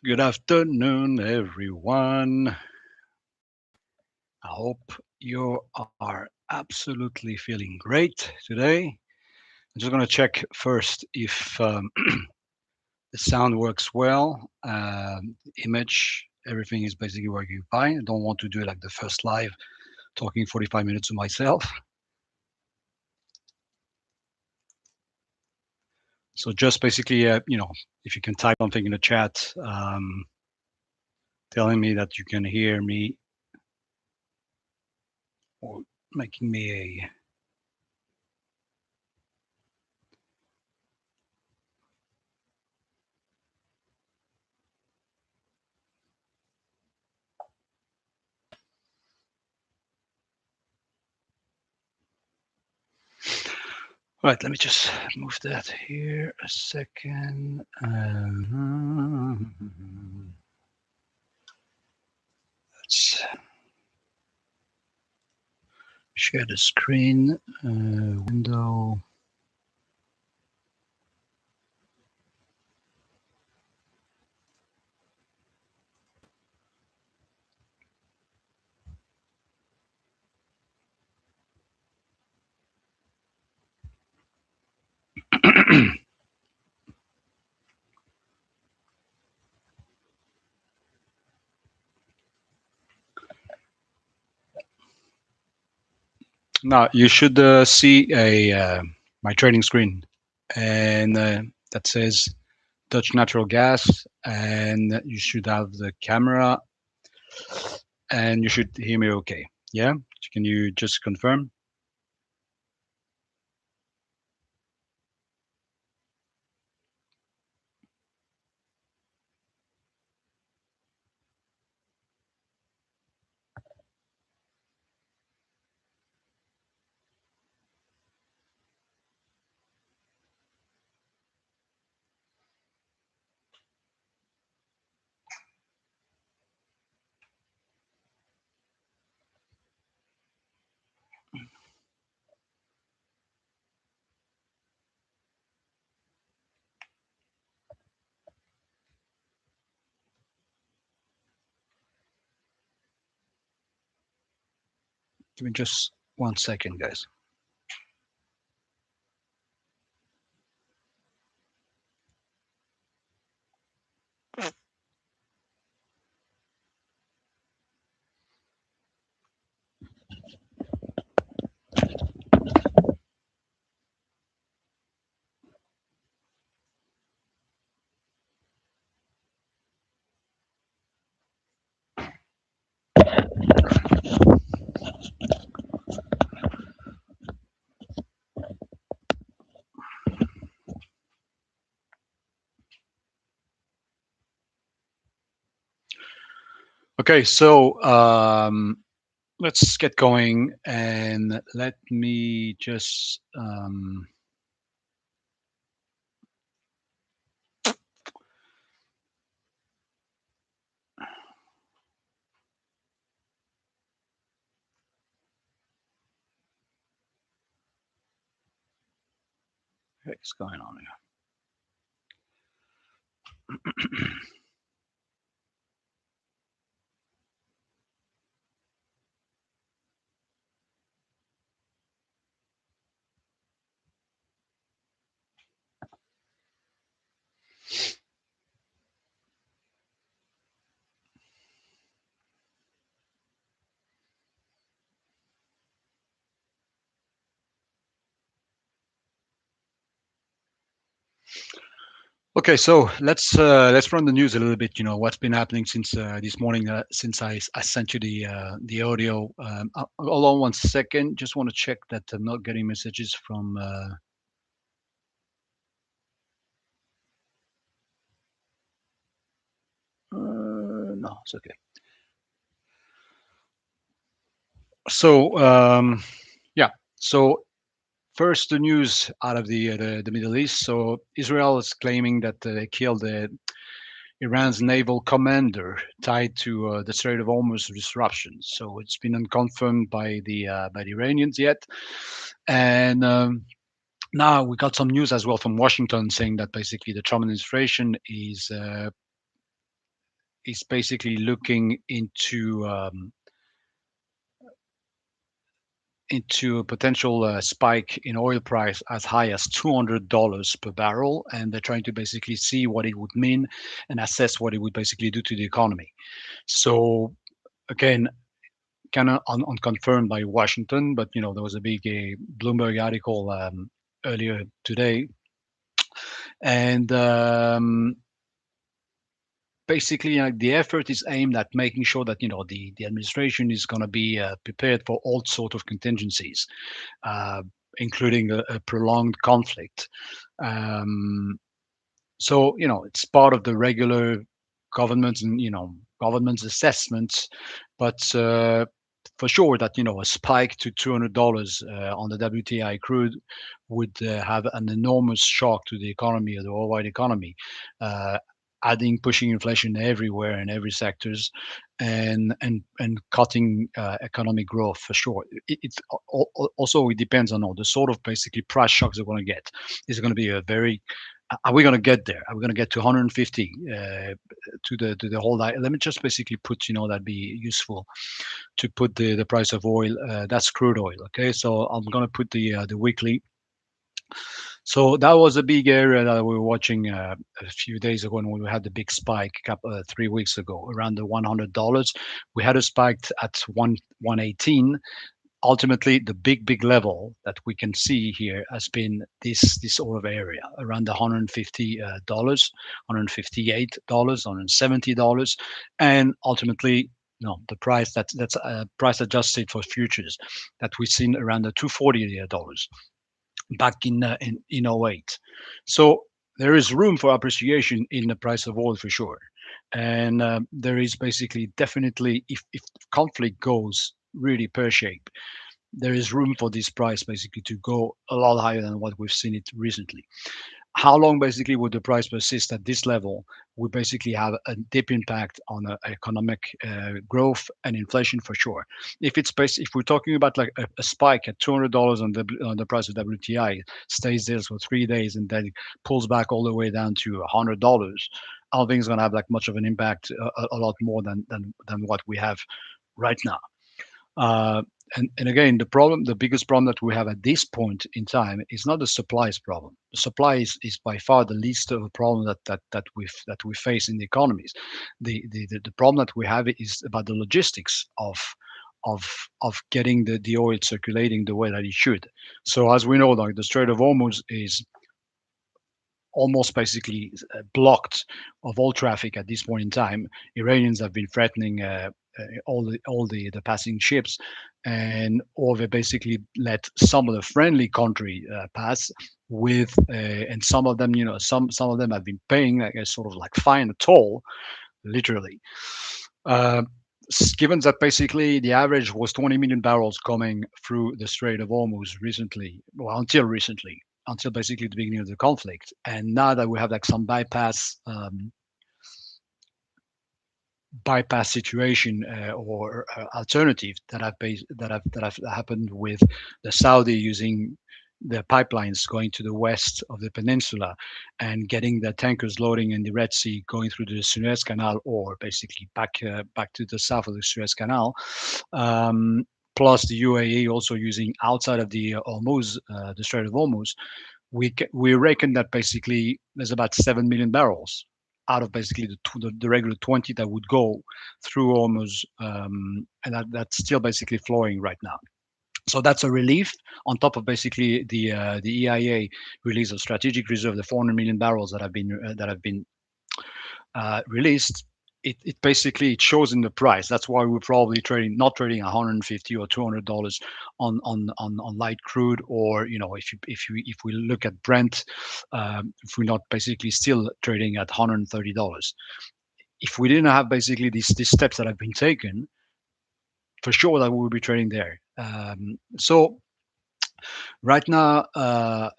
Good afternoon, everyone. I hope you are absolutely feeling great today. I'm just going to check first if the sound works well, image, everything is basically working fine. I don't want to do it like the first live, talking 45 minutes to myself. So just basically, if you can type something in the chat, telling me that you can hear me or making me a Right, let me just move that here a second. Let's share the screen, window. Now you should see a my trading screen, and that says Dutch Natural Gas, and you should have the camera, and you should hear me okay. Yeah, can you just confirm? Give me just 1 second, guys. Okay, so let's get going, and let me just what's going on here? Okay, so let's run the news a little bit. You know what's been happening since this morning, since I sent you the audio. Hold on 1 second. Just want to check that I'm not getting messages from. No, it's okay. So yeah, so first the news out of the Middle East. So Israel is claiming that they killed Iran's naval commander tied to the Strait of Hormuz disruptions. So it's been unconfirmed by the Iranians yet, and now we got some news as well from Washington saying that basically the Trump administration is is basically looking into a potential spike in oil price as high as $200 per barrel, and they're trying to basically see what it would mean and assess what it would basically do to the economy. So again, kind of unconfirmed by Washington, but there was a big Bloomberg article earlier today, and basically the effort is aimed at making sure that the administration is going to be prepared for all sort of contingencies, uh, including a prolonged conflict. Um, so it's part of the regular government and government's assessments, but for sure that a spike to $200 on the WTI crude would have an enormous shock to the economy, the worldwide economy, uh, adding pushing inflation everywhere in every sectors, and cutting economic growth for sure. Also it depends on the sort of basically price shocks they're going to get. Is it going to be a very are we going to get there? Are we going to get to 150 to the whole? Let me just basically put that'd be useful to put the price of oil. That's crude oil. Okay, so I'm going to put the weekly. So that was a big area that we were watching a few days ago when we had the big spike 3 weeks ago around the $100. We had a spike at 118. Ultimately, the big level that we can see here has been this sort of area around the $150, $158, $170, and ultimately, the price that's price adjusted for futures that we've seen around the $240 back in '08. So there is room for appreciation in the price of oil for sure, and there is basically definitely if conflict goes really pear shape, there is room for this price basically to go a lot higher than what we've seen it recently. How long basically would the price persist at this level would basically have a deep impact on economic growth and inflation for sure. If we're talking about like a spike at $200 on the price of WTI, stays there for 3 days and then pulls back all the way down to $100, I don't think it's going to have like much of an impact, a lot more than what we have right now. Uh, and again, the biggest problem that we have at this point in time is not the supplies problem. The supply is by far the least of a problem that we face in the economies. The problem that we have is about the logistics of of getting the oil circulating the way that it should. So as we know, like the Strait of Hormuz is almost basically blocked of all traffic at this point in time. Iranians have been threatening all the passing ships, or they basically let some of the friendly country pass with, and some of them, some of them have been paying like a sort of like fine, a toll, literally. Uh, Given that basically the average was 20 million barrels coming through the Strait of Hormuz recently, well, until recently, until basically the beginning of the conflict, and now that we have like some bypass situation, or alternative that have happened with the Saudi using the pipelines going to the west of the peninsula and getting the tankers loading in the Red Sea, going through the Suez Canal, or basically back to the south of the Suez Canal. Plus the UAE also using outside of the the Strait of Hormuz. We reckon that basically there's about 7 million barrels out of basically the regular 20 that would go through Hormuz, and that's still basically flowing right now. So that's a relief on top of basically the EIA release of strategic reserve, the 400 million barrels that have been released. It basically it shows in the price. That's why we're probably not trading 150 or $200 on light crude, or if we look at Brent, if we're not basically still trading at $130. If we didn't have basically these steps that have been taken, for sure that we would be trading there. So right now, the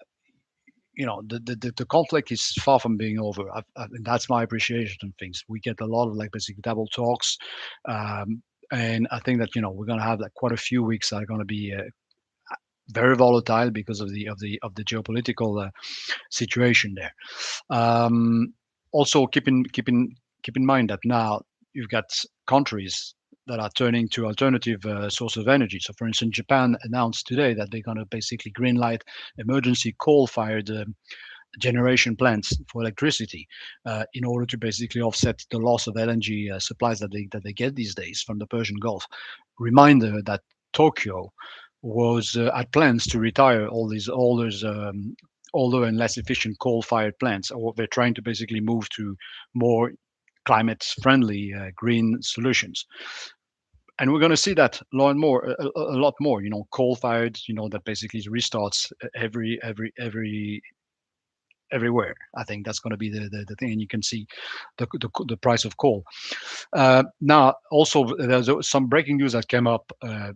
conflict is far from being over. And that's my appreciation of things. We get a lot of like basically double talks, and I think that we're going to have like quite a few weeks that are going to be very volatile because of the geopolitical situation there. Also, keep in mind that now you've got countries that are turning to alternative source of energy. So, for instance, Japan announced today that they're going to basically greenlight emergency coal-fired generation plants for electricity in order to basically offset the loss of LNG supplies that they get these days from the Persian Gulf. Reminder that Tokyo was had plans to retire all these older and less efficient coal-fired plants, or they're trying to basically move to more climate-friendly green solutions. And we're going to see that a lot more. Coal-fired, that basically restarts everywhere. I think that's going to be the thing, and you can see the price of coal. Now, also, there's some breaking news that came up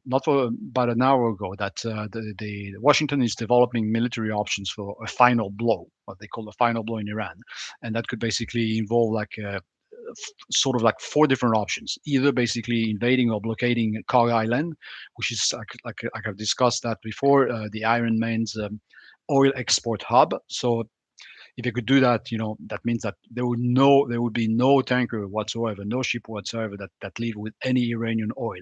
not for about an hour ago that the Washington is developing military options for a final blow, what they call the final blow in Iran, and that could basically involve like sort of like four different options: either basically invading or blockading Kog Island, which is like I've discussed that before, the Iron Man's oil export hub. So if they could do that, that means that there would be no tanker whatsoever, no ship whatsoever that leave with any Iranian oil.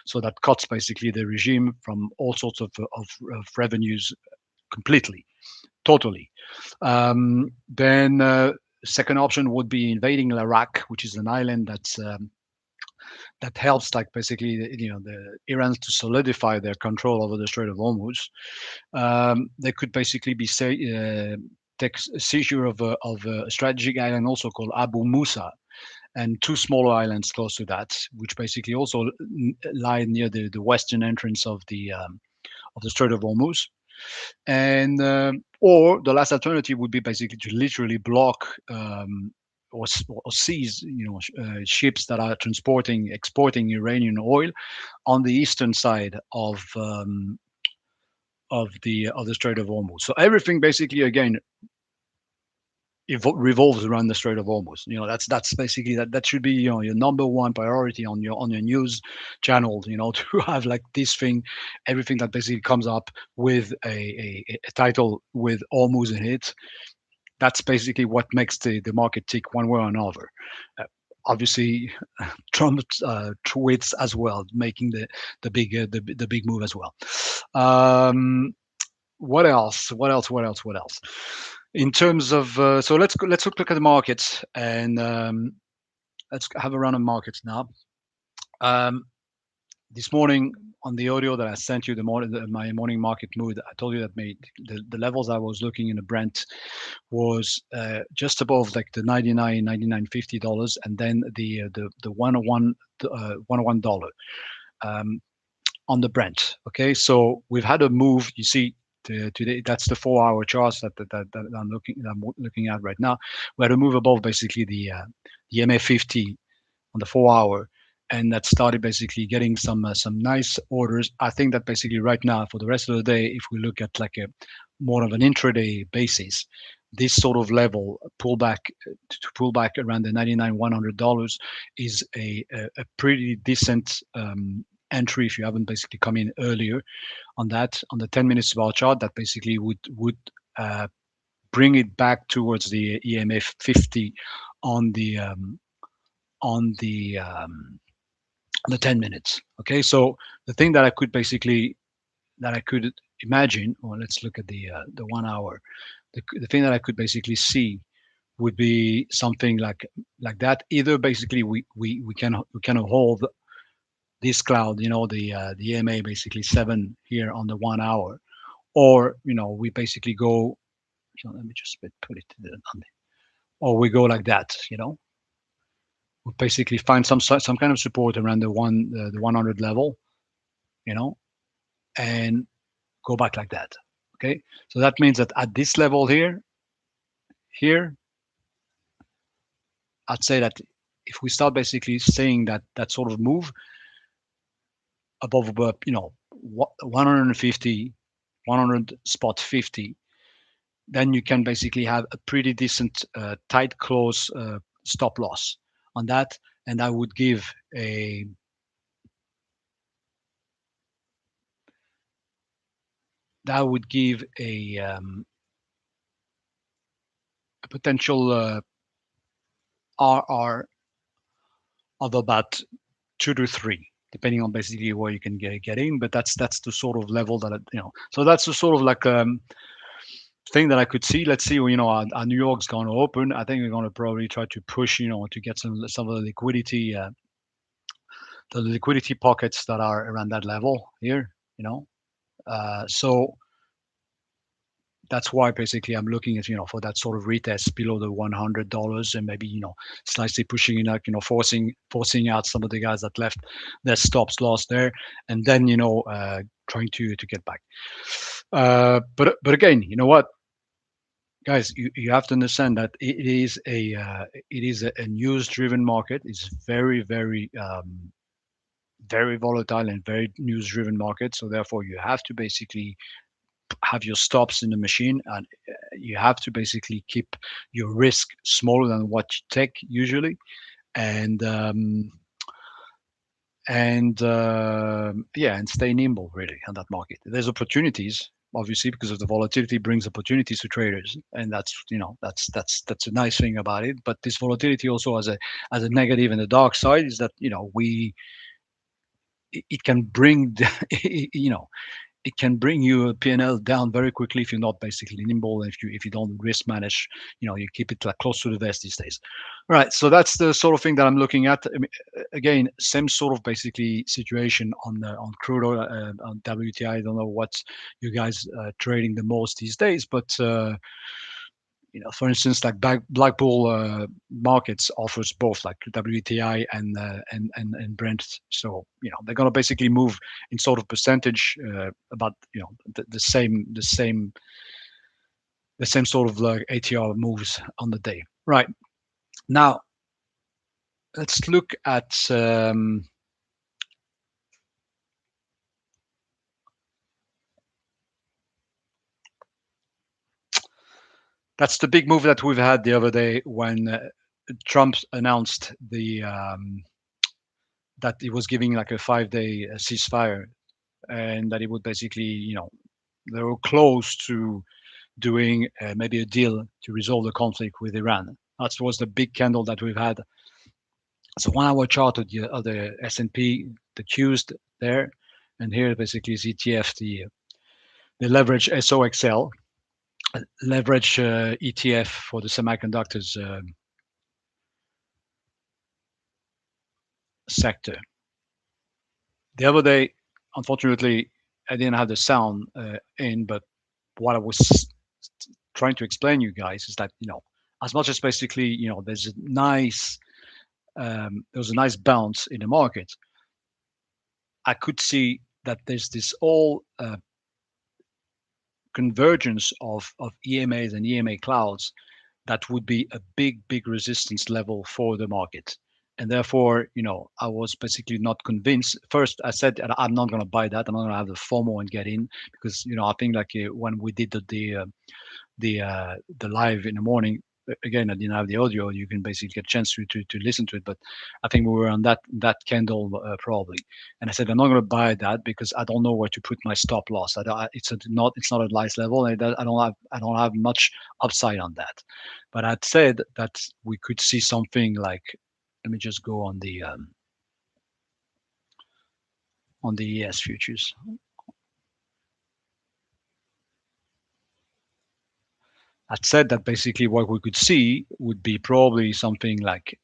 So that cuts basically the regime from all sorts of revenues completely, totally. Then second option would be invading Iraq, which is an island that helps, like basically the Iran to solidify their control over the Strait of Hormuz. They could basically be take seizure of a strategic island also called Abu Musa, and two smaller islands close to that, which basically also lie near the western entrance of the Strait of Hormuz. And or the last alternative would be basically to literally block or seize ships that are exporting Iranian oil on the eastern side of the Strait of Hormuz. So everything basically again revolves around the Strait of Hormuz. That's basically that should be your number one priority on your news channel. To have like this thing, everything that basically comes up with a title with Hormuz in it. That's basically what makes the market tick one way or another. Obviously, Trump tweets as well, making the big move as well. What else? What else? What else? What else? In terms of so let's look at the markets, and let's have a run on markets now. This morning on the audio that I sent you, my morning market mood, I told you that the levels I was looking in the Brent was just above like the $99.50, and then the $101 on the Brent. Okay, so we've had a move. You see, today that's the 4-hour charts that I'm looking at right now. We had a move above basically the MA50 on the 4-hour, and that started basically getting some nice orders. I think that basically right now for the rest of the day, if we look at like a more of an intraday basis, this sort of level pull back around the $99-100 is a pretty decent entry if you haven't basically come in earlier on that, on the 10 minutes bar chart. That basically would bring it back towards the EMA 50 on the 10 minutes. Okay, so the thing that I could imagine, or let's look at the 1 hour. The thing that I could basically see would be something like that. Either basically we can hold this cloud, the EMA basically 7 here on the 1 hour, or we basically go. Let me just put it or we go like that. We basically find some kind of support around the 100 level, and go back like that. Okay, so that means that at this level here, I'd say that if we start basically saying that sort of move above 150, 100 spot 50, then you can basically have a pretty decent tight close stop loss on that, and that would give a potential RR of about 2 to 3, depending on basically where you can get in. But that's the sort of level that So that's the sort of like thing that I could see. Let's see, our New York's going to open. I think we're going to probably try to push, to get some of the liquidity pockets that are around that level here. So that's why basically I'm looking at for that sort of retest below the $100 and maybe slightly pushing it, like forcing out some of the guys that left their stops lost there, and then trying to get back. But again, you know what, guys, you have to understand that it is a news driven market. It's very volatile and very news driven market. So therefore you have to basically have your stops in the machine, and you have to basically keep your risk smaller than what you take usually, and yeah, and stay nimble really on that market. There's opportunities, obviously, because of the volatility brings opportunities to traders, and that's a nice thing about it. But this volatility also has a negative and a dark side, is that it can bring it can bring your P&L down very quickly if you're not basically nimble, and if you don't risk manage. You keep it like close to the vest these days. Right, so that's the sort of thing that I'm looking at. I mean, again, same sort of basically situation on crude oil, on WTI. I don't know what you guys trading the most these days, but for instance, like Blackpool markets offers both like WTI and Brent. So they're going to basically move in sort of percentage about the same sort of like ATR moves on the day. Right, now let's look at that's the big move that we've had the other day when Trump announced that he was giving like a 5-day ceasefire, and that he would basically, they were close to doing maybe a deal to resolve the conflict with Iran. That was the big candle that we've had. So 1 hour chart of the S&P, the Qs there, and here basically is ETF, the leverage SOXL, leverage ETF for the semiconductors sector. The other day, unfortunately, I didn't have the sound in, but what I was trying to explain you guys is that as much as basically there's a nice there was a nice bounce in the market, I could see that there's this all convergence of EMAs and EMA clouds that would be a big resistance level for the market. And therefore, I was basically not convinced. First, I said I'm not going to buy that. I'm not going to have the FOMO and get in, because I think like when we did the live in the morning, again, I didn't have the audio. You can basically get a chance to listen to it, but I think we were on that candle probably. And I said I'm not going to buy that because I don't know where to put my stop loss. It's not a nice level. I don't have much upside on that. But I'd said that we could see something like, let me just go on the ES futures. I said that basically what we could see would be probably something like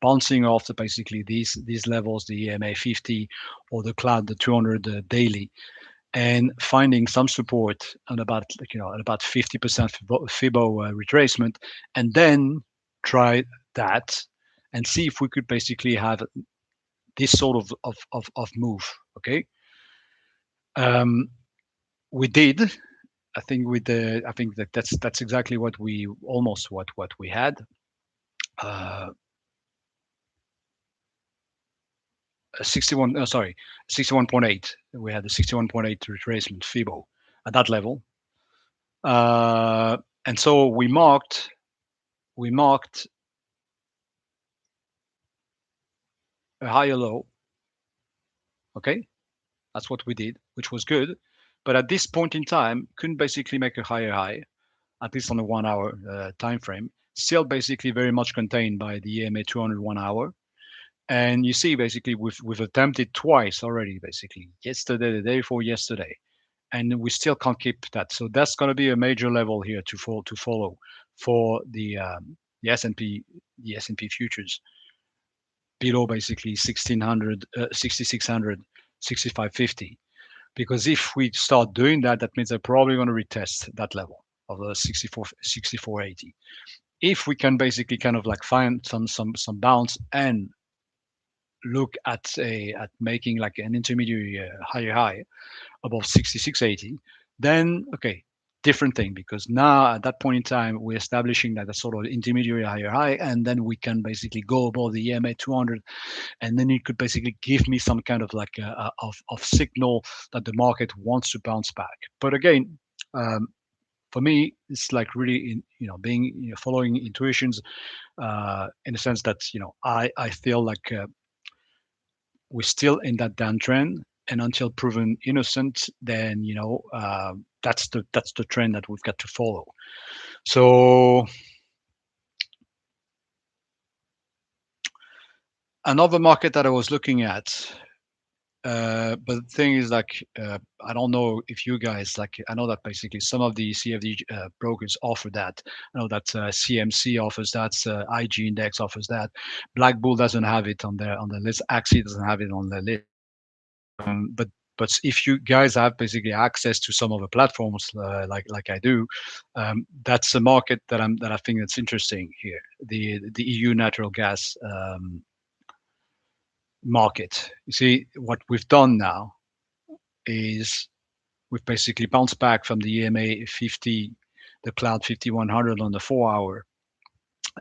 bouncing off the basically these levels, the EMA 50 or the cloud, the 200 daily, and finding some support at about at about 50% Fibo retracement, and then try that and see if we could basically have this sort of move. Okay, we did. I think that's exactly what we almost what we had. 61.8. We had the 61.8 retracement Fibo at that level, and so we marked a higher low. Okay, that's what we did, which was good. But at this point in time, couldn't basically make a higher high, at least on the 1 hour time frame. Still basically very much contained by the EMA 200 1 hour. And you see, basically, we've attempted twice already, basically yesterday, the day before yesterday, and we still can't keep that. So that's going to be a major level here to follow for the S&P the S&P futures below basically 1600, 6600, 6550. Because if we start doing that, that means they're probably going to retest that level of the 6480. If we can basically kind of like find some bounce and look at making like an intermediary higher high above 6680, then okay, different thing, because now at that point in time we're establishing that a sort of intermediary higher high, and then we can basically go above the EMA 200, and then it could basically give me some kind of like of signal that the market wants to bounce back. But again, um, for me, it's like really being following intuitions, in the sense that I feel like we're still in that downtrend, and until proven innocent, then that's the trend that we've got to follow. So another market that I was looking at, but the thing is, like, I don't know if you guys like. I know that basically some of the CFD brokers offer that. I know that CMC offers that, IG Index offers that. Black Bull doesn't have it on the list. Axie doesn't have it on the list. But if you guys have basically access to some of the platforms, like I do, that's a market that I think that's interesting here. The EU natural gas market. You see, what we've done now is we've basically bounced back from the EMA 50, the cloud 5100 on the 4 hour,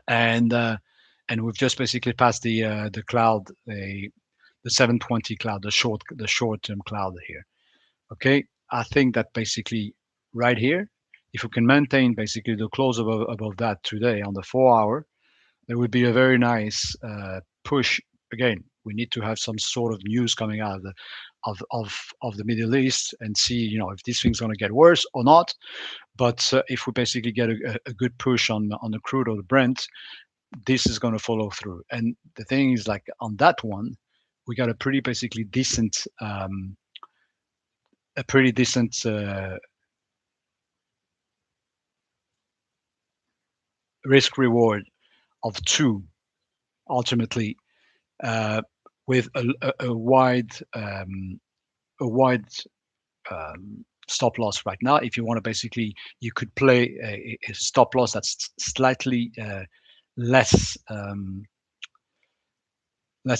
and we've just basically passed the cloud, the 720 cloud, the short term cloud here. Okay, I think that basically right here, if we can maintain basically the close above that today on the 4 hour, there would be a very nice push. Again, we need to have some sort of news coming out of the Middle East and see, if this thing's going to get worse or not. But if we basically get a good push on the crude or the Brent, this is going to follow through. And the thing is, like on that one, we got a pretty basically decent, risk reward of 2 ultimately, uh, with a wide a wide stop loss right now. If you want to basically, you could play a stop loss that's slightly less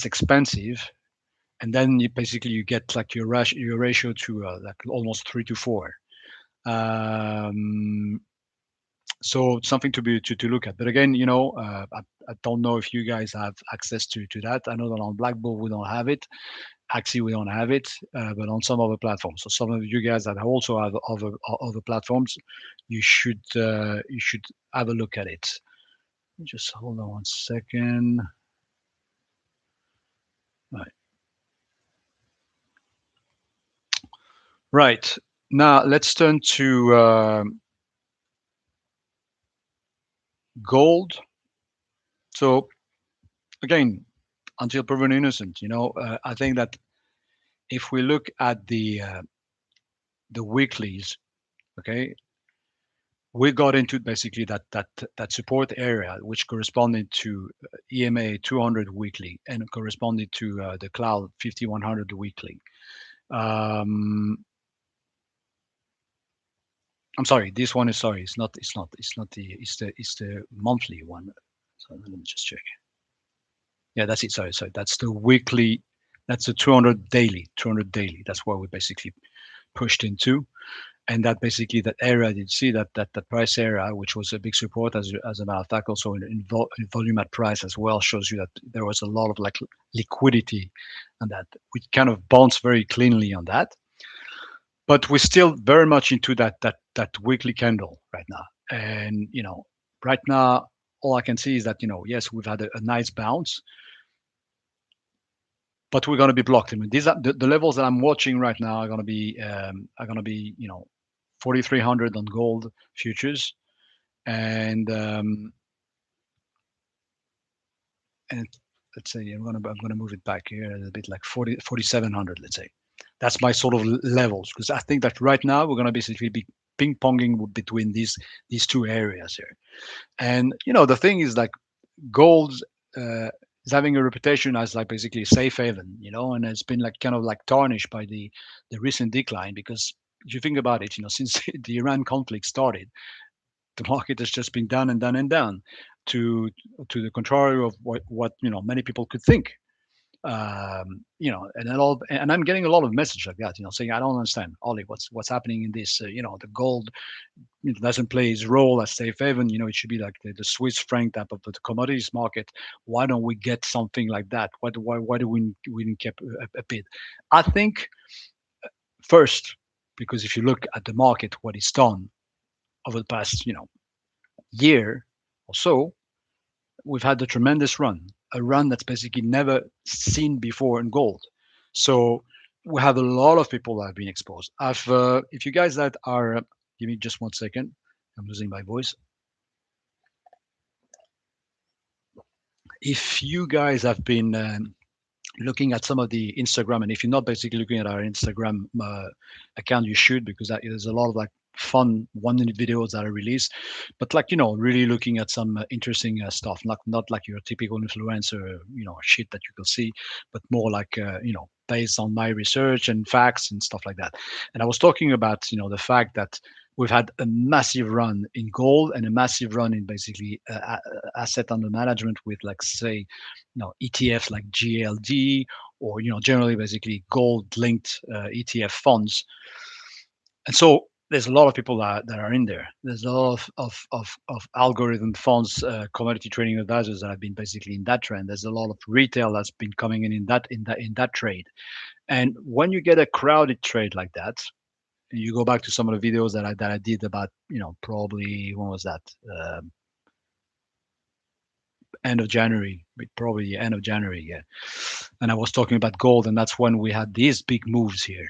expensive, and then you get like your ratio to like almost 3 to 4. Um, so something to look at. But again, I don't know if you guys have access to that. I know that on Black Bull we don't have it. Axie we don't have it, but on some other platforms. So some of you guys that also have other platforms, you should have a look at it. Just hold on 1 second. Right. Right. Now let's turn to gold. So again, until proven innocent, I think that if we look at the weeklies, okay, we got into basically that support area, which corresponded to EMA 200 weekly and corresponded to the cloud 5100 weekly. I'm sorry, this one is sorry. It's not the monthly one. So let me just check. Yeah, that's it. Sorry. That's the weekly. That's the 200 daily. 200 daily. That's what we basically pushed into. And that basically that area, you see that price area, which was a big support as a matter of fact, also in volume at price as well, shows you that there was a lot of like liquidity, and that we kind of bounced very cleanly on that. But we're still very much into that weekly candle right now. And right now all I can see is that yes, we've had a nice bounce, but we're going to be blocked. I mean, these are the levels that I'm watching right now are going to be 4,300 on gold futures, and let's say I'm gonna move it back here a little bit, like 4700, let's say. That's my sort of levels, because I think that right now we're gonna basically be ping ponging between these two areas here. And the thing is, like, gold uh, is having a reputation as like basically a safe haven, and it's been like kind of like tarnished by the recent decline, because if you think about it, since the Iran conflict started, the market has just been down and down and down, to the contrary of what many people could think. And I'm getting a lot of messages like that, saying, I don't understand, Ollie, what's happening in this. The gold, doesn't play its role as safe haven. It should be like the Swiss franc type of the commodities market. Why don't we get something like that? Why do we didn't keep a bid? I think first, because if you look at the market, what it's done over the past year or so, we've had a tremendous run, a run that's basically never seen before in gold. So we have a lot of people that have been exposed. If you guys that are, give me just 1 second, I'm losing my voice. If you guys have been looking at some of the Instagram, and if you're not basically looking at our Instagram account, you should, because there's a lot of like fun 1 minute videos that are released, but like really looking at some interesting stuff, not like your typical influencer shit that you can see, but more like based on my research and facts and stuff like that. And I was talking about the fact that we've had a massive run in gold and a massive run in basically asset under management, with like, say, ETFs like GLD, or generally basically gold linked ETF funds. And so there's a lot of people that are in there. There's a lot of algorithm funds, commodity trading advisors that have been basically in that trend. There's a lot of retail that's been coming in that trade. And when you get a crowded trade like that, you go back to some of the videos that I did about, probably, when was that? End of January, probably end of January, yeah. And I was talking about gold, and that's when we had these big moves here.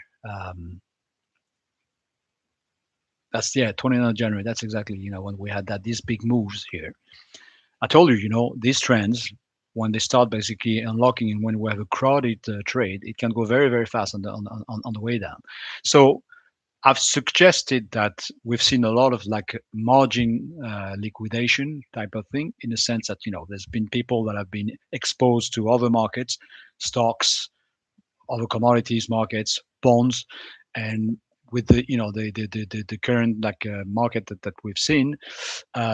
That's, yeah, 29th of January. That's exactly, when we had these big moves here. I told you, these trends, when they start basically unlocking, and when we have a crowded trade, it can go very, very fast on the way down. So I've suggested that we've seen a lot of like margin liquidation type of thing, in the sense that there's been people that have been exposed to other markets, stocks, other commodities markets, bonds, and with the current like market that we've seen,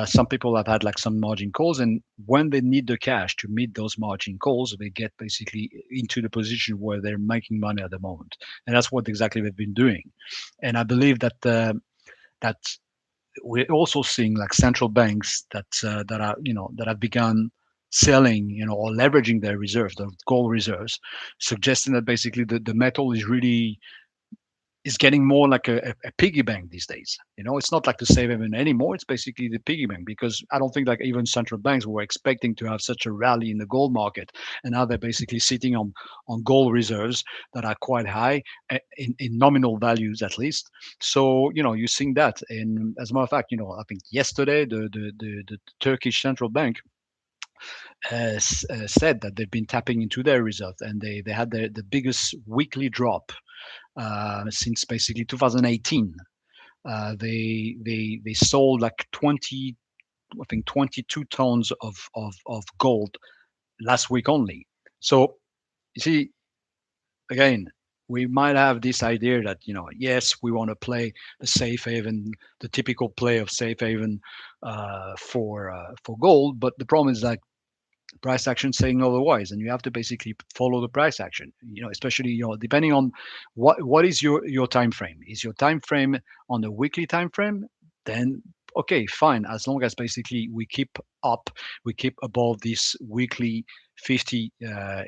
some people have had like some margin calls, and when they need the cash to meet those margin calls, they get basically into the position where they're making money at the moment, and that's what exactly they've been doing. And I believe that we're also seeing like central banks that have begun selling, or leveraging their reserves, the gold reserves, suggesting that basically the metal is getting more like a piggy bank these days. It's not like the safe haven anymore. It's basically the piggy bank, because I don't think like even central banks were expecting to have such a rally in the gold market, and now they're basically sitting on gold reserves that are quite high, in nominal values at least. So you're seeing that, and as a matter of fact, I think yesterday the Turkish central bank said that they've been tapping into their reserves, and they had the biggest weekly drop since basically 2018. They sold like 20, I think 22 tons of gold last week only. So you see, again, we might have this idea that yes, we want to play the safe haven, the typical play of safe haven for gold, but the problem is that price action saying otherwise, and you have to basically follow the price action, especially depending on what is your time frame. Is your time frame on the weekly time frame? Then okay, fine, as long as basically we keep above this weekly 50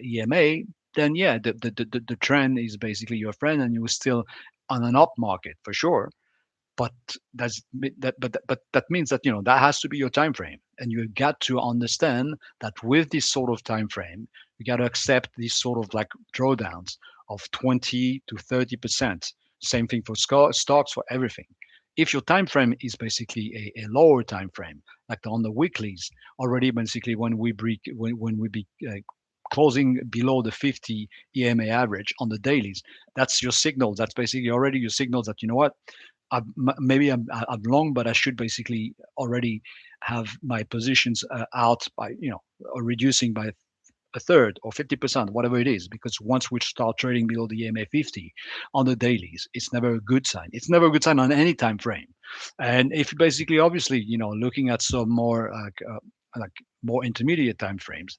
EMA, then yeah, the trend is basically your friend, and you're still on an up market for sure. But that means that that has to be your time frame, and you got to understand that with this sort of time frame, you got to accept these sort of like drawdowns of 20 to 30%. Same thing for stocks, for everything. If your time frame is basically a lower time frame, like on the weeklies, already basically when we closing below the 50 EMA average on the dailies, that's your signal. That's basically already your signal that, you know what, maybe I'm long, but I should basically already have my positions out by, or reducing by a third or 50%, whatever it is, because once we start trading below the EMA 50 on the dailies, it's never a good sign. It's never a good sign on any time frame. And if basically, obviously, looking at some more like more intermediate time frames,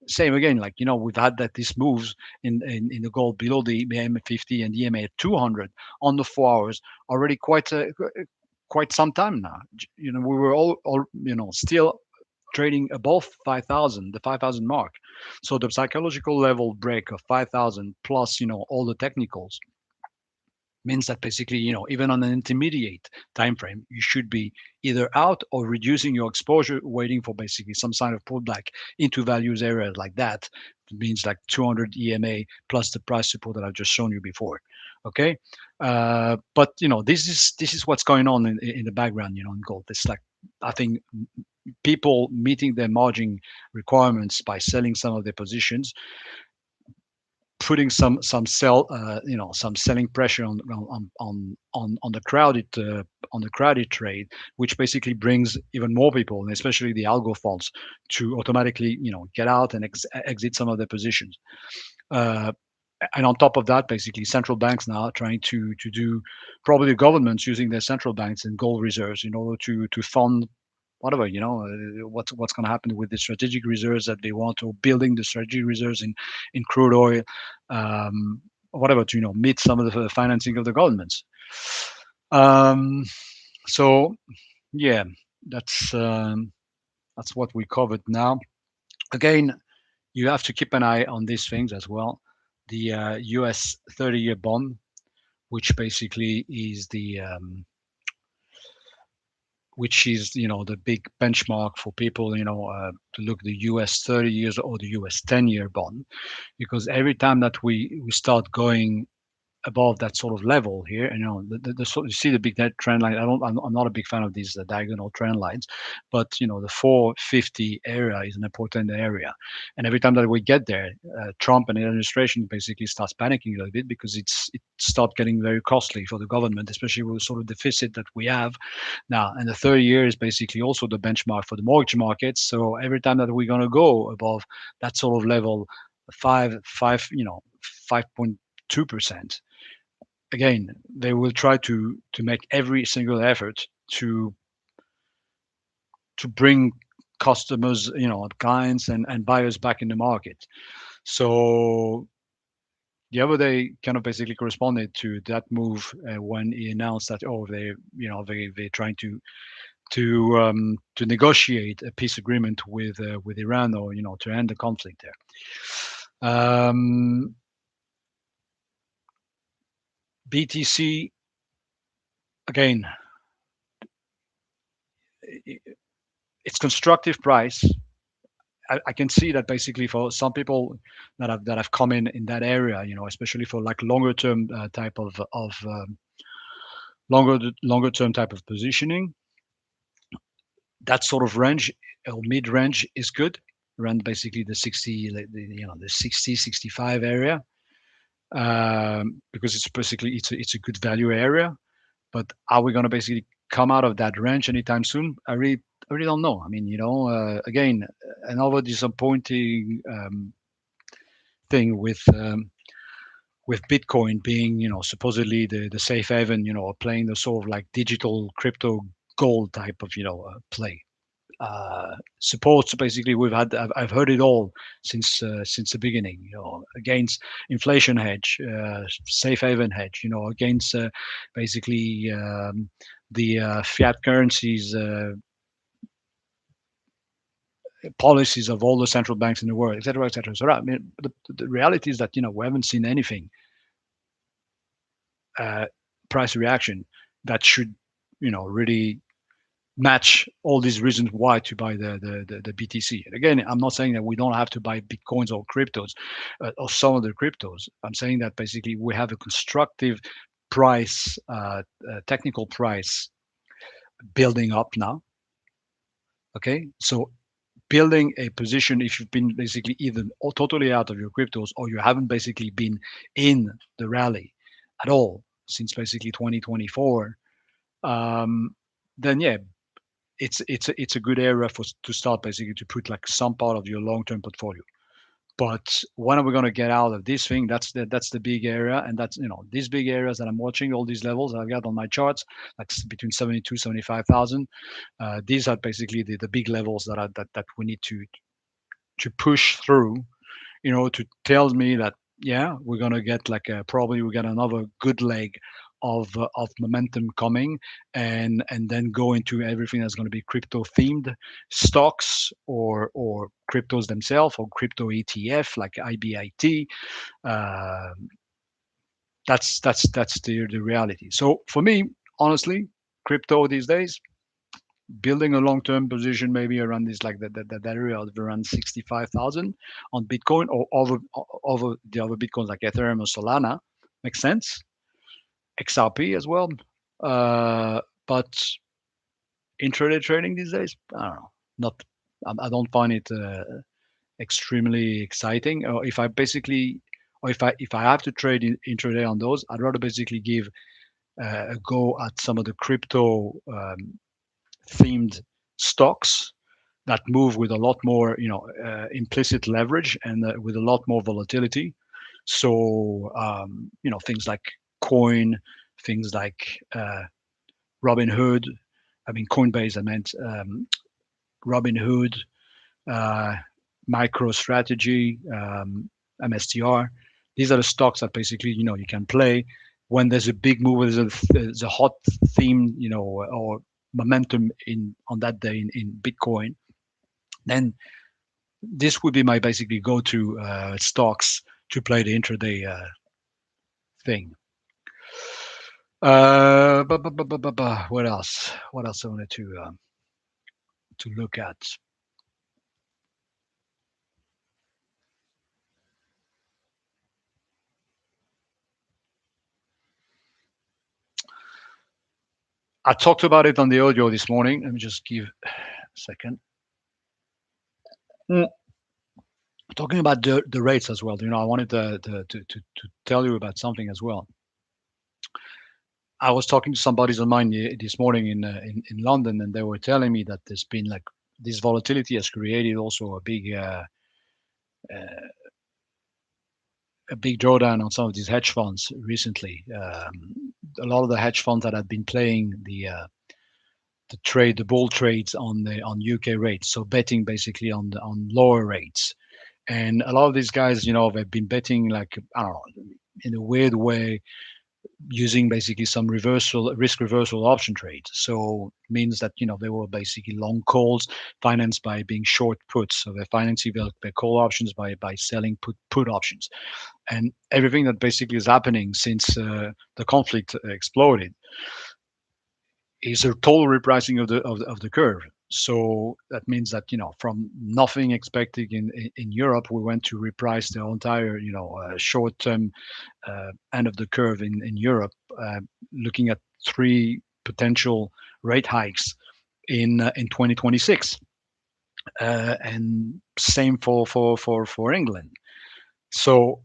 same again, like, we've had that this moves in the gold below the EMA 50 and the EMA 200 on the 4 hours already quite some time now. We were all still trading above 5,000, the 5,000 mark. So the psychological level break of 5,000 plus, all the technicals means that basically, even on an intermediate time frame, you should be either out or reducing your exposure, waiting for basically some sign of pullback into values areas like that. It means like 200 EMA plus the price support that I've just shown you before. Okay, but this is what's going on in the background, in gold. It's like, I think, people meeting their margin requirements by selling some of their positions, putting some selling pressure on the crowded trade, which basically brings even more people, and especially the algo funds, to automatically get out and exit some of their positions. Uh, and on top of that, basically central banks now are trying to do, probably governments using their central banks and gold reserves in order to fund whatever, what's going to happen with the strategic reserves that they want, or building the strategic reserves in crude oil, whatever, to meet some of the financing of the governments. So yeah, that's what we covered now. Again, you have to keep an eye on these things as well. The US 30-year bond, which basically is the big benchmark for people, to look the US 30 years or the US 10-year bond, because every time that we start going above that sort of level here, and you see the big net trend line. I'm not a big fan of these diagonal trend lines, but the 450 area is an important area, and every time that we get there, Trump and the administration basically starts panicking a little bit, because it starts getting very costly for the government, especially with the sort of deficit that we have now. And the 30 year is basically also the benchmark for the mortgage markets. So every time that we're going to go above that sort of level, 5.2%, again, they will try to make every single effort to bring customers, clients and buyers back in the market. So the other day kind of basically corresponded to that move, when he announced that, they're trying to negotiate a peace agreement with Iran, or to end the conflict there. BTC, again, it's constructive price. I can see that basically for some people that have come in that area, especially for like longer term type of longer term type of positioning, that sort of range or mid range is good. Around basically the 60, the 60, 65 area, because it's basically it's a good value area. But are we going to basically come out of that range anytime soon? I really don't know. I mean, again, another disappointing thing with Bitcoin being, supposedly the safe haven, playing the sort of like digital crypto gold type of, play. Supports basically I've heard it all since the beginning, against inflation hedge, safe haven hedge, against basically the fiat currencies policies of all the central banks in the world, etc., etc. So I mean, the reality is that we haven't seen anything price reaction that should really match all these reasons why to buy the BTC. And again, I'm not saying that we don't have to buy Bitcoins or cryptos, or some of the cryptos. I'm saying that basically we have a constructive price, technical price building up now. Okay, so building a position if you've been basically either totally out of your cryptos or you haven't basically been in the rally at all since basically 2024, then yeah, it's a good area for to start basically to put like some part of your long-term portfolio. But when are we going to get out of this thing? That's the big area, and that's these big areas that I'm watching, all these levels I've got on my charts, like between 72, 75,000. These are basically the big levels that we need to push through, to tell me that yeah, we're gonna get like probably we got another good leg of momentum coming, and then go into everything that's going to be crypto themed stocks or cryptos themselves or crypto ETF like IBIT. Uh, that's the reality. So for me, honestly, crypto these days, building a long-term position maybe around this like that area of around 65,000 on Bitcoin or over the other Bitcoins like Ethereum or Solana makes sense. XRP as well. But intraday trading these days, I don't know. Not, I don't find it extremely exciting. Or if I basically, or if I have to trade intraday on those, I'd rather basically give a go at some of the crypto themed stocks that move with a lot more, implicit leverage and with a lot more volatility. So, things like coin, things like Robinhood. I mean, Coinbase. I meant Robinhood, uh, MicroStrategy, MSTR. These are the stocks that basically you can play when there's a big move, there's a hot theme, or momentum in on that day in Bitcoin. Then this would be my basically go-to stocks to play the intraday thing. What else? What else I wanted to look at? I talked about it on the audio this morning. Let me just give a second. Mm. Talking about the rates as well. I wanted to tell you about something as well. I was talking to some buddies of mine this morning in London, and they were telling me that there's been like this volatility has created also a big drawdown on some of these hedge funds recently. A lot of the hedge funds that had been playing the bull trades on UK rates, so betting basically on lower rates. And a lot of these guys, they've been betting like, I don't know, in a weird way, using basically some risk reversal option trades. So it means that they were basically long calls financed by being short puts. So they're financing their call options by selling put options. And everything that basically is happening since the conflict exploded is a total repricing of the curve. So that means that from nothing expected in Europe, we went to reprice the entire short term end of the curve in Europe, looking at three potential rate hikes in 2026, and same for England. So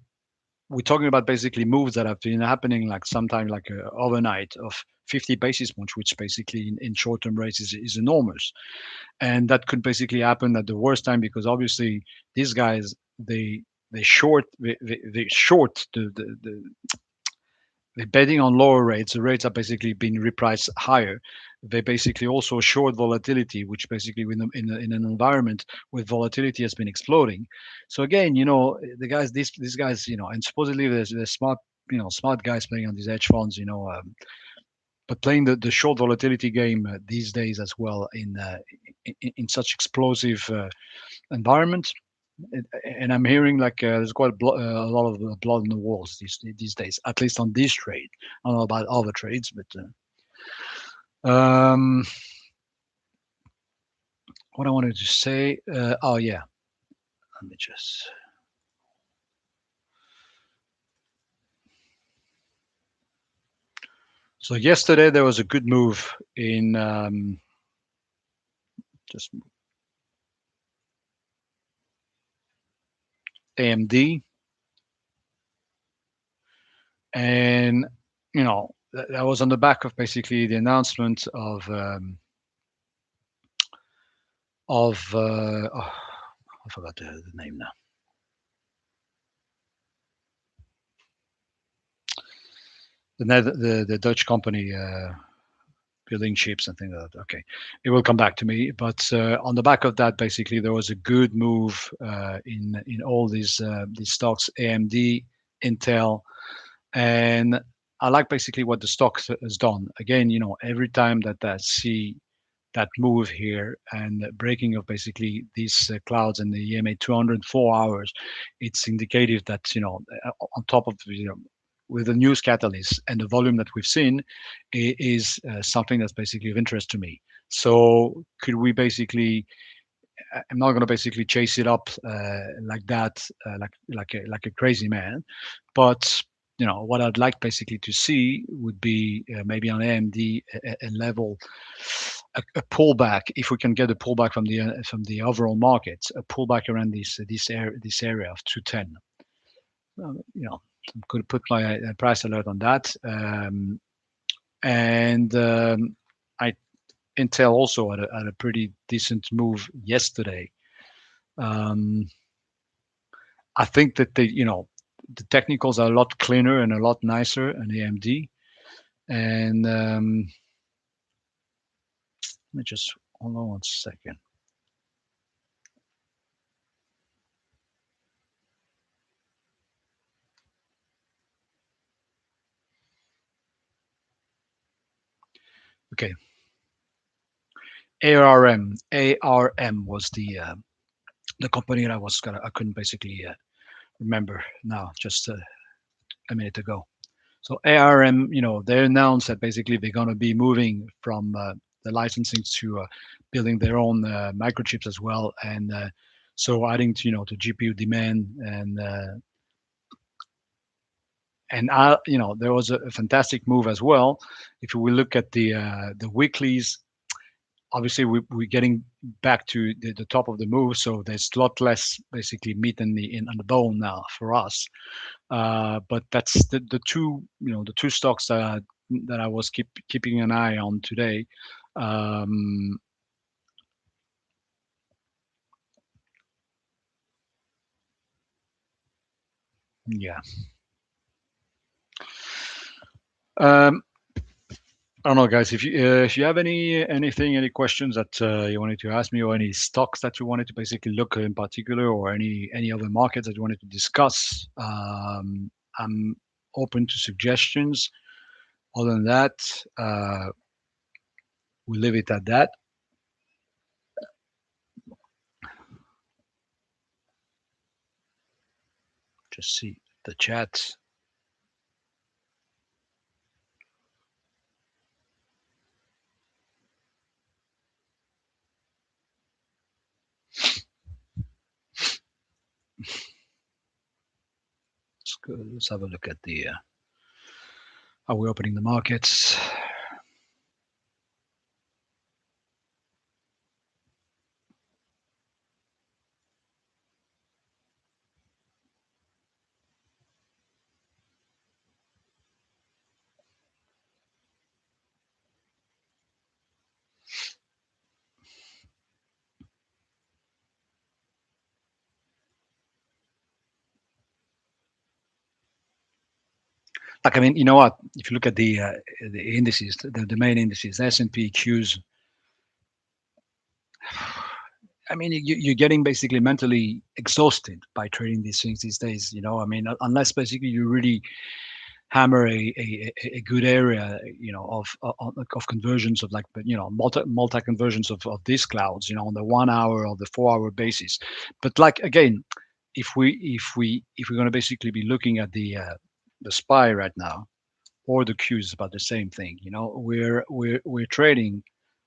we're talking about basically moves that have been happening like sometime like overnight of 50 basis points, which basically in short-term rates is enormous. And that could basically happen at the worst time because obviously these guys, they short they short they're betting on lower rates. The rates are basically being repriced higher. They basically also short volatility, which basically in an environment with volatility has been exploding. So again, the guys, these guys, and supposedly there's smart, smart guys playing on these hedge funds, but playing the short volatility game these days as well in such explosive environment. And I'm hearing like there's quite a lot of blood in the walls these days, at least on this trade. I don't know about other trades, but um, what I wanted to say. Oh yeah, let me just. So yesterday there was a good move in just AMD, and that was on the back of basically the announcement of oh, I forgot the name now. The Dutch company building ships and things like that. Okay, it will come back to me. But on the back of that, basically, there was a good move in all these stocks: AMD, Intel, and I like basically what the stock has done. Again, every time that I see that move here and breaking of basically these clouds and the EMA 200 4 hours, it's indicative that on top of with the news catalyst and the volume that we've seen, it is something that's basically of interest to me. So could we basically? I'm not going to basically chase it up like that, like a crazy man, but what I'd like basically to see would be maybe on AMD a level, a pullback. If we can get a pullback from the overall market, a pullback around this area of 210. I'm going to put my price alert on that. And I Intel also had a pretty decent move yesterday. I think that the technicals are a lot cleaner and a lot nicer in AMD. And let me just hold on 1 second. Okay. ARM was the company that I couldn't basically remember now just a minute ago. So ARM, they announced that basically they're going to be moving from the licensing to building their own microchips as well, and so adding to GPU demand and there was a fantastic move as well. If we look at the weeklies, obviously we're getting back to the top of the move, so there's a lot less basically meat on the bone now for us. But that's the two stocks that I was keeping an eye on today. Yeah. I don't know, guys. If you have any questions that you wanted to ask me, or any stocks that you wanted to basically look in particular, or any other markets that you wanted to discuss, I'm open to suggestions. Other than that, we'll leave it at that. Just see the chat. Let's have a look at the how we're opening the markets. Like, I mean, you know what? If you look at the indices, the main indices, S&P, Qs, I mean, you're getting basically mentally exhausted by trading these things these days. I mean, unless basically you really hammer a good area, of conversions of, like, multi conversions of these clouds, on the 1 hour or the 4 hour basis. But, like, again, if we're going to basically be looking at the SPY right now, or the Q, is about the same thing. We're trading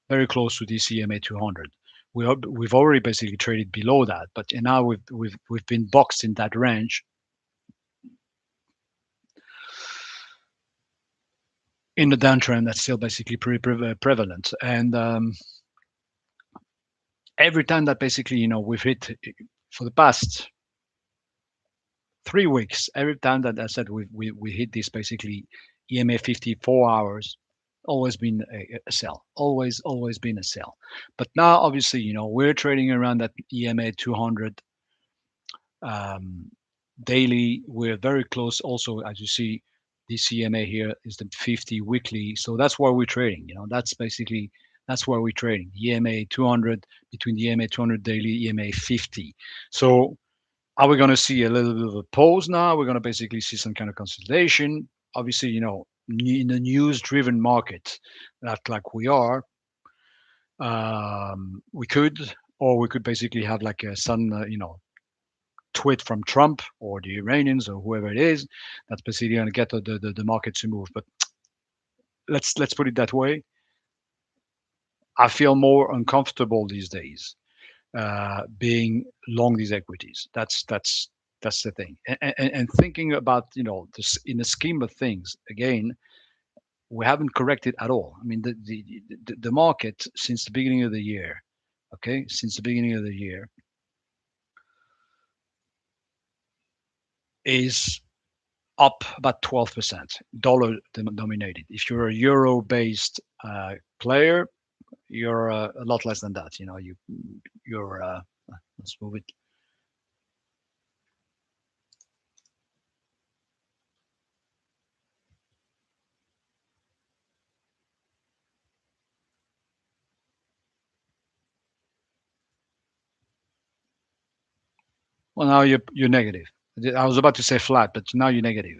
very close to the EMA 200. We've already basically traded below that, but now we've been boxed in that range in the downtrend that's still basically pretty prevalent. And every time that basically we've hit for the past 3 weeks. Every time that I said we hit this basically EMA 54 hours, always been a sell. Always been a sell. But now obviously we're trading around that EMA 200 um, daily. We're very close. Also, as you see, this EMA here is the 50 weekly. So that's where we're trading. That's where we're trading. EMA 200 between the EMA 200 daily, EMA 50. So are we going to see a little bit of a pause now? We're going to basically see some kind of consolidation. Obviously, in a news-driven market, that like we are, we could, or we could basically have like a sudden, tweet from Trump or the Iranians or whoever it is that's basically going to get the market to move. But let's put it that way. I feel more uncomfortable these days being long these equities. That's the thing. And thinking about this in the scheme of things again, we haven't corrected at all. I mean the market since the beginning of the year, okay, since the beginning of the year is up about 12%, dollar denominated. If you're a euro based player, you're a lot less than that. You're let's move it. Well, now you're negative. I was about to say flat, but now you're negative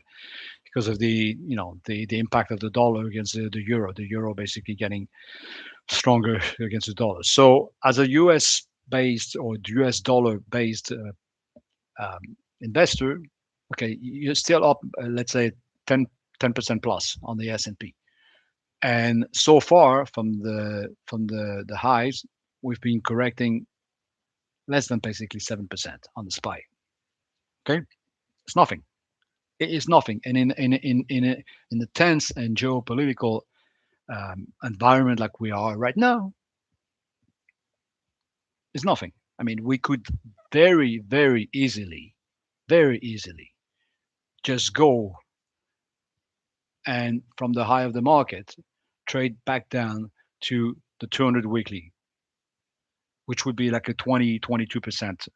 because of the impact of the dollar against the euro. The euro basically getting stronger against the dollar. So as a U.S. based or U.S. dollar based um, investor, okay, you're still up, let's say 10% plus on the S&P. And so far from the highs, we've been correcting less than basically 7% on the SPY. Okay, it's nothing. It is nothing. And in the tense and geopolitical environment like we are right now, it's nothing. I mean, we could very easily just go and from the high of the market trade back down to the 200 weekly, which would be like a 22%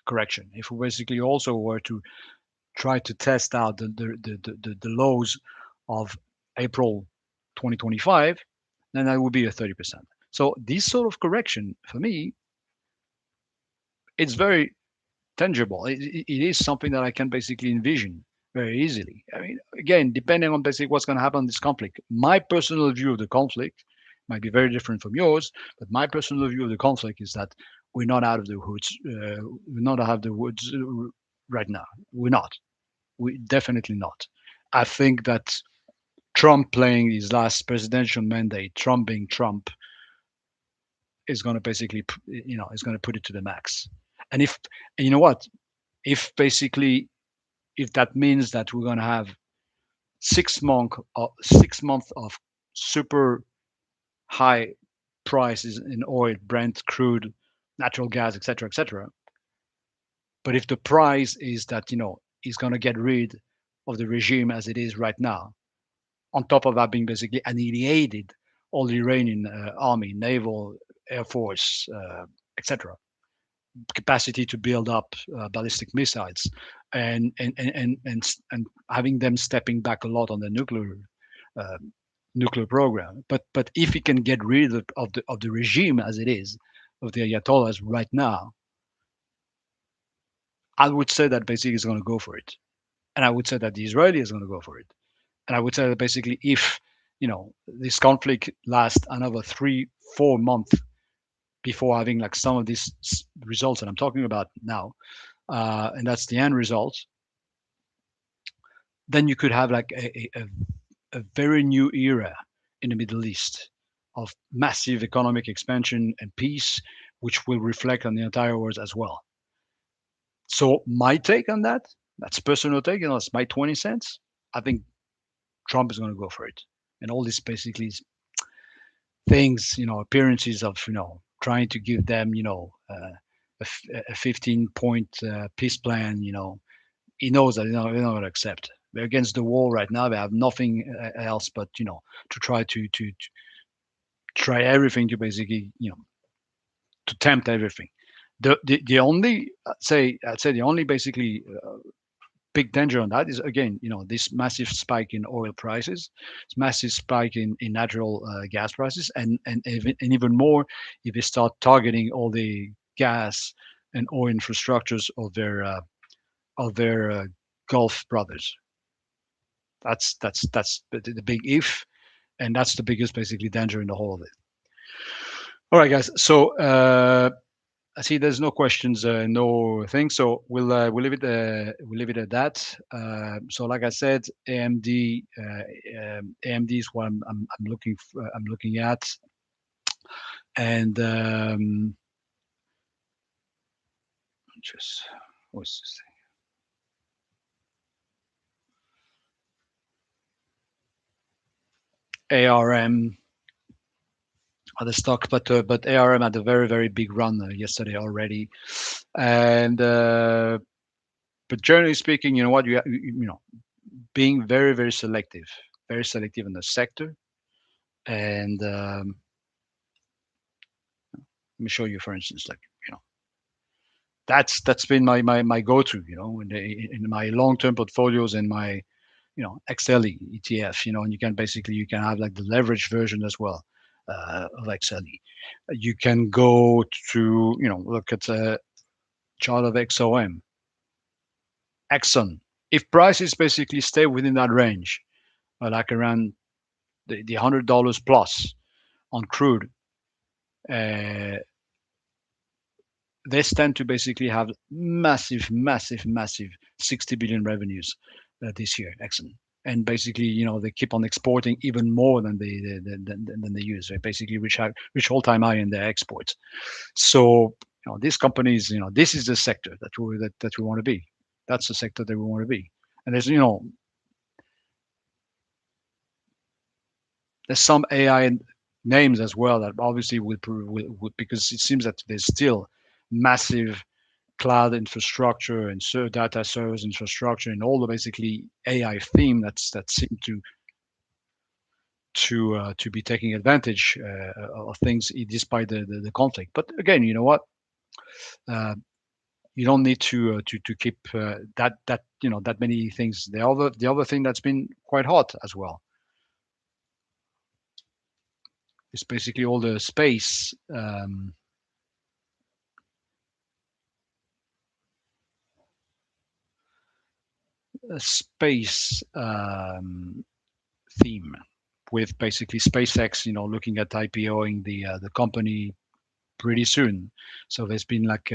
correction. If we basically also were to try to test out the lows of April 2025, then that would be a 30%. So this sort of correction for me, it's very tangible. It is something that I can basically envision very easily. I mean, again, depending on basically what's going to happen in this conflict, my personal view of the conflict might be very different from yours, but my personal view of the conflict is that we're not out of the woods. We're not out of the woods right now. We're not. We definitely not. I think that Trump playing his last presidential mandate, Trump being Trump, is going to basically, is going to put it to the max. And and you know what, if basically if that means that we're going to have 6 months of super high prices in oil, Brent, crude, natural gas, etc., etc. But if the price is that he's going to get rid of the regime as it is right now, on top of that being basically annihilated all the Iranian army, naval, air force, etc., capacity to build up ballistic missiles, and having them stepping back a lot on the uh, nuclear program. But if he can get rid of the regime as it is, of the Ayatollahs right now, I would say that basically is going to go for it, and I would say that the Israeli is going to go for it, and I would say that basically if this conflict lasts another 3-4 months before having like some of these results that I'm talking about now, and that's the end result, then you could have like a very new era in the Middle East of massive economic expansion and peace, which will reflect on the entire world as well. So my take on that's personal take, that's my 20 cents. I think Trump is going to go for it. And all these basically things, appearances of, trying to give them, a 15-point peace plan, he knows that they're not going to accept. They're against the wall right now. They have nothing else but to try to try everything to basically to tempt everything. The only I'd say the only basically big danger on that is again this massive spike in oil prices, this massive spike in natural gas prices, and even more if they start targeting all the gas and oil infrastructures of their Gulf brothers. That's the big if, and that's the biggest basically danger in the whole of it. All right, guys. So I see there's no questions, no things. So we'll leave it at that. So like I said, AMD is what I'm looking at, and just what's this thing? ARM other stock, but ARM had a very big run yesterday already, and but generally speaking, you know what being very selective in the sector, and let me show you, for instance, like that's been my go-to, in my long-term portfolios and my XLE ETF, and you can have like the leverage version as well of XLE. You can go to look at a chart of XOM, Exxon. If prices basically stay within that range, like around the $100 plus on crude, uh, they tend to basically have massive 60 billion revenues this year, Exxon. And basically, they keep on exporting even more than they use. They basically reach all-time high in their exports. So, these companies, this is the sector that we want to be. That's the sector that we want to be. And there's some AI names as well that obviously would because it seems that there's still massive cloud infrastructure and data service infrastructure and all the basically AI theme that seem to be taking advantage of things despite the conflict. But again, you know what? Uh, you don't need to keep that many things. The other thing that's been quite hot as well is basically all the space theme with basically SpaceX, looking at IPOing the company pretty soon. So there's been like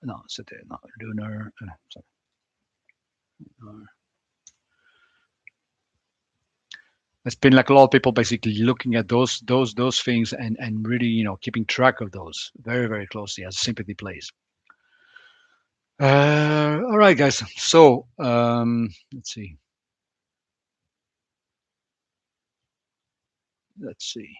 no, c'était no lunar. Sorry, there's been like a lot of people basically looking at those things and really keeping track of those very closely as sympathy plays. All right, guys. So let's see. Let's see.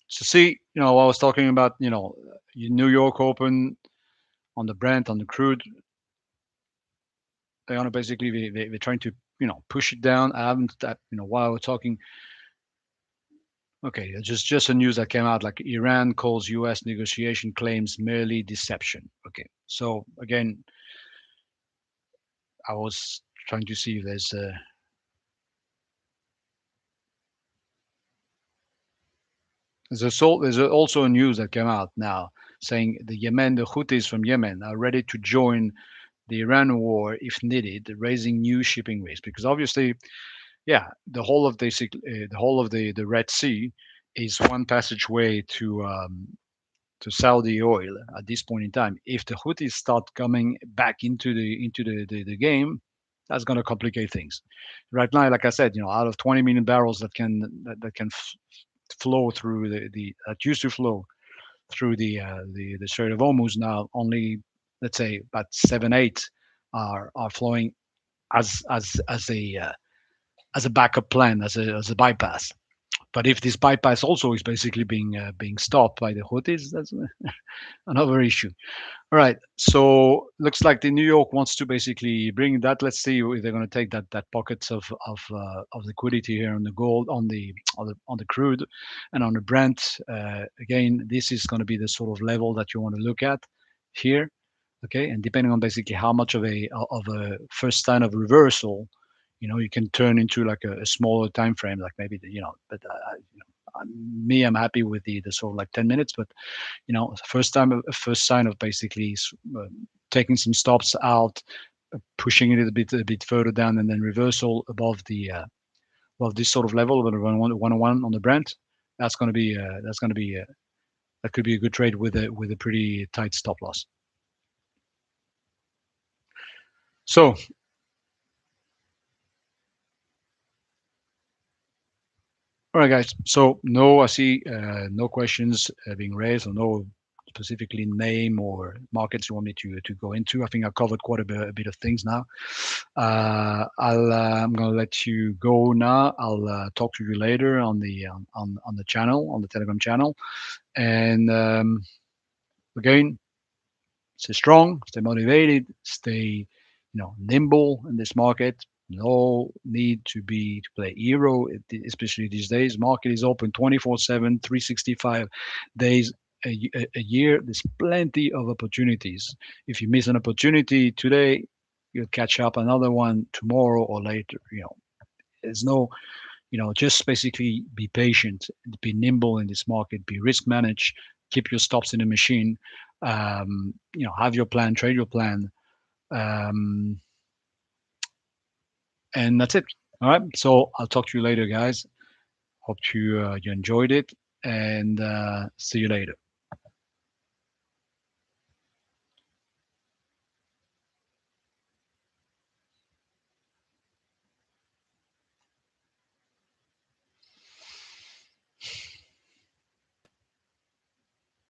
So see, I was talking about, New York Open on the Brent, on the crude. They want to basically they're trying to push it down. I haven't that while we're talking. Okay, just a news that came out like Iran calls U.S. negotiation claims merely deception. Okay, so again, I was trying to see if there's also a news that came out now saying the Houthis from Yemen are ready to join the Iran war if needed, raising new shipping rates because obviously, yeah, the whole of the Red Sea is one passageway to Saudi oil at this point in time. If the Houthis start coming back into the game, that's going to complicate things. Right now, like I said, out of 20 million barrels that can flow through the that used to flow through the Strait of Hormuz, now only let's say about 7, 8 are flowing as as a backup plan, as a bypass. But if this bypass also is basically being stopped by the Houthis, that's another issue. All right. So looks like the New York wants to basically bring that. Let's see if they're going to take that pockets of liquidity here on the gold, on the crude, and on the Brent. Again, this is going to be the sort of level that you want to look at here. Okay, and depending on basically how much of a first sign of reversal, you can turn into like a smaller time frame, like maybe But me, I'm happy with the sort of like 10 minutes, but first sign of basically taking some stops out, pushing it a bit further down, and then reversal above this sort of level, about 101 on the Brent. That could be a good trade with a pretty tight stop loss. So, all right, guys. So no, I see no questions being raised, or no specifically name or markets you want me to go into. I think I covered quite a bit of things now. I'm gonna let you go now. I'll talk to you later on the channel, on the Telegram channel, and again, stay strong, stay motivated, stay nimble in this market. No need to play hero, especially these days. Market is open 24/7, 365 days a year. There's plenty of opportunities. If you miss an opportunity today, you'll catch up another one tomorrow or later. There's no, just basically be patient, be nimble in this market, be risk managed, keep your stops in the machine. Have your plan, trade your plan, um, and that's it. All right. So I'll talk to you later, guys. Hope you enjoyed it, and see you later.